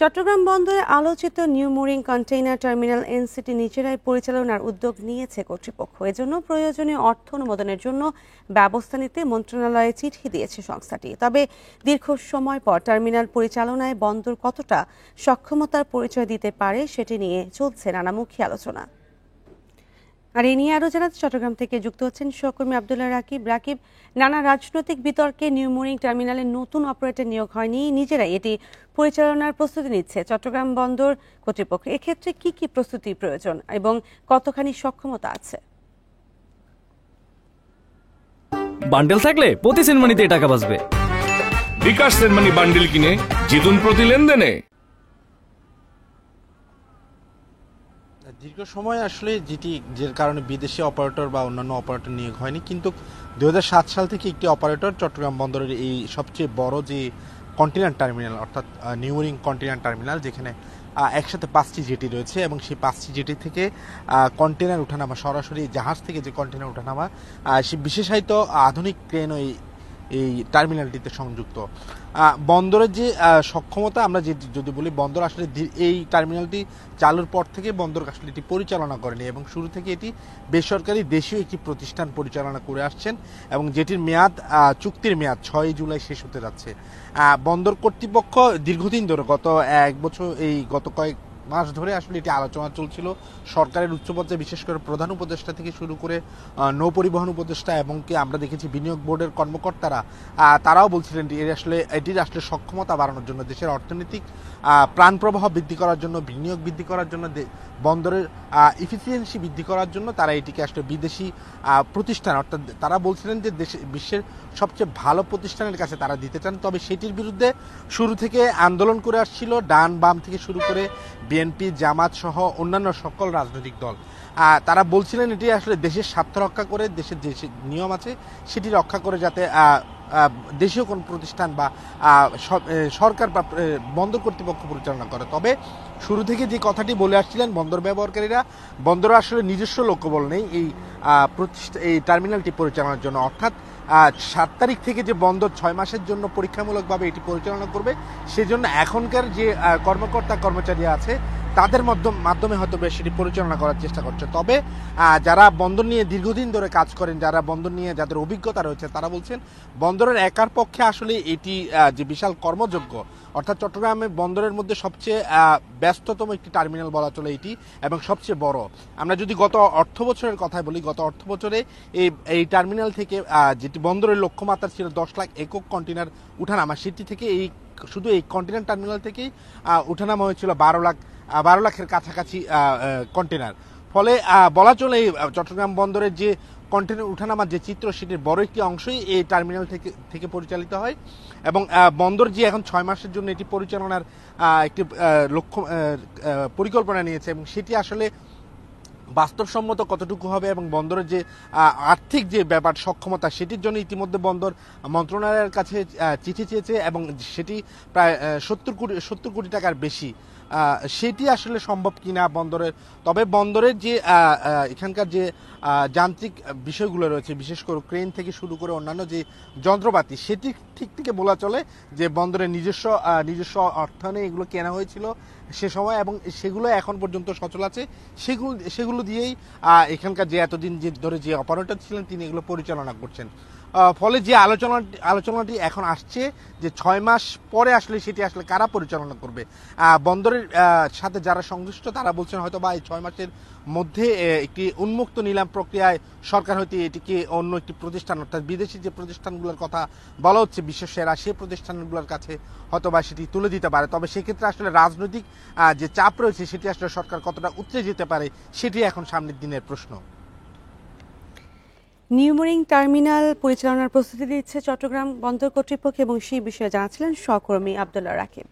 চট্টগ্রাম বন্দরে আলোচিত new mooring container terminal NCT নিজেরাই পরিচালনার উদ্যোগ নিয়েছে কর্তৃপক্ষ। এজন্য প্রয়োজনীয় অর্থ অনুমোদনের জন্য ব্যবস্থা নিতে মন্ত্রণালয়ে চিঠি দিয়েছে সংস্থাটি। তবে দীর্ঘ সময় পর টার্মিনাল পরিচালনায় বন্দর কতটা সক্ষমতার পরিচয় দিতে পারে সেটি নিয়ে চলছে নানামুখী আলোচনা। আর এই নিয়ে আরো জানাতে চট্টগ্রাম থেকে যুক্ত হচ্ছেন সহকর্মী আব্দুল্লাহ রাকিব। নানা রাজনৈতিক বিতর্কে নিউ মুরিং টার্মিনালে নতুন অপারেটর নিয়োগ হয়নি, নিজেরাই এটি পরিচালনার প্রস্তুতি নিচ্ছে চট্টগ্রাম বন্দর কর্তৃপক্ষ। এক্ষেত্রে কি কি প্রস্তুতি প্রয়োজন এবং কতখানি সক্ষমতা আছে? বান্ডেল থাকলে প্রতি সেনমানিতে টাকা বাঁচবে। বিকাশ সেনমানি বান্ডেল কিনে জিতুন প্রতি লেনদেনে। দীর্ঘ সময় আসলে যে কারণে বিদেশি অপারেটর বা অন্যান্য অপারেটর নিয়োগ হয়নি, কিন্তু 2007 সাল থেকে একটি অপারেটর চট্টগ্রাম বন্দরের এই সবচেয়ে বড় যে কন্টেইনার টার্মিনাল অর্থাৎ নিউ মুরিং কন্টেইনার টার্মিনাল, যেখানে একসাথে 5টি জেটি রয়েছে এবং সেই 5টি জেটি থেকে কন্টেইনার ওঠানামা, সরাসরি জাহাজ থেকে যে কন্টেইনার ওঠানামা, সে বিশেষায়িত আধুনিক ক্রেনও এই টার্মিনালটিতে সংযুক্ত। বন্দরের যে সক্ষমতা, আমরা যদি বলি, বন্দর আসলে এই টার্মিনালটি চালুর পর থেকে বন্দর আসলে এটি পরিচালনা করেনি এবং শুরু থেকে এটি বেসরকারি দেশীয় একটি প্রতিষ্ঠান পরিচালনা করে আসছেন এবং যেটির মেয়াদ, চুক্তির মেয়াদ 6 জুলাই শেষ হতে যাচ্ছে। বন্দর কর্তৃপক্ষ দীর্ঘদিন ধরে, গত এক বছর, গত কয়েক মাস ধরে আসলে এটি আলোচনা চলছিল সরকারের উচ্চ পর্যায়ে, বিশেষ করে প্রধান উপদেষ্টা থেকে শুরু করে নৌ পরিবহন উপদেষ্টা, এবং কি আমরা দেখেছি বিনিয়োগ বোর্ডের কর্মকর্তারা, তারাও বলছিলেন এটির আসলে সক্ষমতা বাড়ানোর জন্য, দেশের অর্থনৈতিক প্রাণ প্রবাহ বৃদ্ধি করার জন্য, বিনিয়োগ বৃদ্ধি করার জন্য, বন্দরের ইফিসিয়েন্সি বৃদ্ধি করার জন্য তারা এটিকে আসলে বিদেশি প্রতিষ্ঠান, অর্থাৎ তারা বলছিলেন যে বিশ্বের সবচেয়ে ভালো প্রতিষ্ঠানের কাছে তারা দিতে চান। তবে সেটির বিরুদ্ধে শুরু থেকে আন্দোলন করে আসছিল ডান বাম থেকে শুরু করে বিএনপি, জামাত সহ অন্যান্য সকল রাজনৈতিক দল। তারা বলছিলেন এটি আসলে দেশের স্বার্থ রক্ষা করে, দেশের যে নিয়ম আছে সেটি রক্ষা করে, যাতে দেশীয় কোন প্রতিষ্ঠান বা সরকার বা বন্দর কর্তৃপক্ষ পরিচালনা করে। তবে শুরু থেকে যে কথাটি বলে আসছিলেন বন্দর ব্যবহারকারীরা, বন্দরে আসলে নিজস্ব লক্ষ্যবল নেই এই টার্মিনালটি পরিচালনার জন্য, অর্থাৎ 7 তারিখ থেকে যে বন্দর 6 মাসের জন্য পরীক্ষামূলকভাবে এটি পরিচালনা করবে, সেজন্য এখনকার যে কর্মকর্তা কর্মচারী আছে তাদের মাধ্যমে হয়তো সেটি পরিচালনা করার চেষ্টা করছে। তবে যারা বন্দর নিয়ে দীর্ঘদিন ধরে কাজ করেন, যারা বন্দর নিয়ে যাদের অভিজ্ঞতা রয়েছে, তারা বলছেন বন্দরের একার পক্ষে আসলে এটি যে বিশাল কর্মযোগ্য, অর্থাৎ চট্টগ্রামের বন্দরের মধ্যে সবচেয়ে ব্যস্ততম একটি টার্মিনাল বলা চলে এটি, এবং সবচেয়ে বড়। আমরা যদি গত অর্থ বছরের কথাই বলি, গত অর্থ বছরে এই টার্মিনাল থেকে যেটি বন্দরের লক্ষ্যমাত্রা ছিল 10 লাখ একক কন্টেইনার উঠানামা, সেটি থেকে শুধু এই কন্টেইনার টার্মিনাল থেকেই উঠানামা হয়েছিল 12 লাখের কাছাকাছি কন্টেইনার। ফলে বলা চলে চট্টগ্রাম বন্দরের যে কন্টেইনার উঠানামার যে চিত্র, সেটির বড় একটি অংশই এই টার্মিনাল থেকে পরিচালিত হয় এবং বন্দর যে এখন 6 মাসের জন্য এটি পরিচালনার একটি পরিকল্পনা নিয়েছে এবং সেটি আসলে বাস্তবসম্মত কতটুকু হবে এবং বন্দরের যে আর্থিক যে ব্যাপার, সক্ষমতা, সেটির জন্য ইতিমধ্যে বন্দর মন্ত্রণালয়ের কাছে চিঠি চেয়েছে এবং সেটি প্রায় 70 কোটি টাকার বেশি। সেটি আসলে সম্ভব কিনা বন্দরের, তবে বন্দরের যে এখানকার যে যান্ত্রিক বিষয়গুলো রয়েছে, বিশেষ করে ক্রেন থেকে শুরু করে অন্যান্য যে যন্ত্রপাতি, সেটি ঠিক থেকে বলা চলে যে বন্দরের নিজস্ব অর্থায়নে এগুলো কেনা হয়েছিল সে সময় এবং সেগুলো এখন পর্যন্ত সচল আছে। সেগুলো দিয়েই এখানকার যে এতদিন ধরে যে অপারেটর ছিলেন তিনি এগুলো পরিচালনা করছেন। ফলে যে আলোচনাটি এখন আসছে যে 6 মাস পরে আসলে সেটি আসলে কারা পরিচালনা করবে, বন্দরের সাথে যারা সংশ্লিষ্ট তারা বলছেন হয়তো বা এই 6 মাসের মধ্যে একটি উন্মুক্ত নিলাম প্রক্রিয়ায় সরকার হয়তো এটিকে অন্য একটি প্রতিষ্ঠান, অর্থাৎ বিদেশি যে প্রতিষ্ঠানগুলোর কথা বলা হচ্ছে বিশ্ব সেরা, সেই প্রতিষ্ঠানগুলোর কাছে হয়তো বা সেটি তুলে দিতে পারে। তবে সেক্ষেত্রে আসলে রাজনৈতিক যে চাপ রয়েছে সেটি আসলে সরকার কতটা উতরে যেতে পারে সেটি এখন সামনের দিনের প্রশ্ন। নিউ মুরিং টার্মিনাল পরিচালনার প্রস্তুতি দিচ্ছে চট্টগ্রাম বন্দর কর্তৃপক্ষ এবং সেই বিষয়ে জানাচ্ছিলেন সহকর্মী আব্দুল্লাহ রাকিব।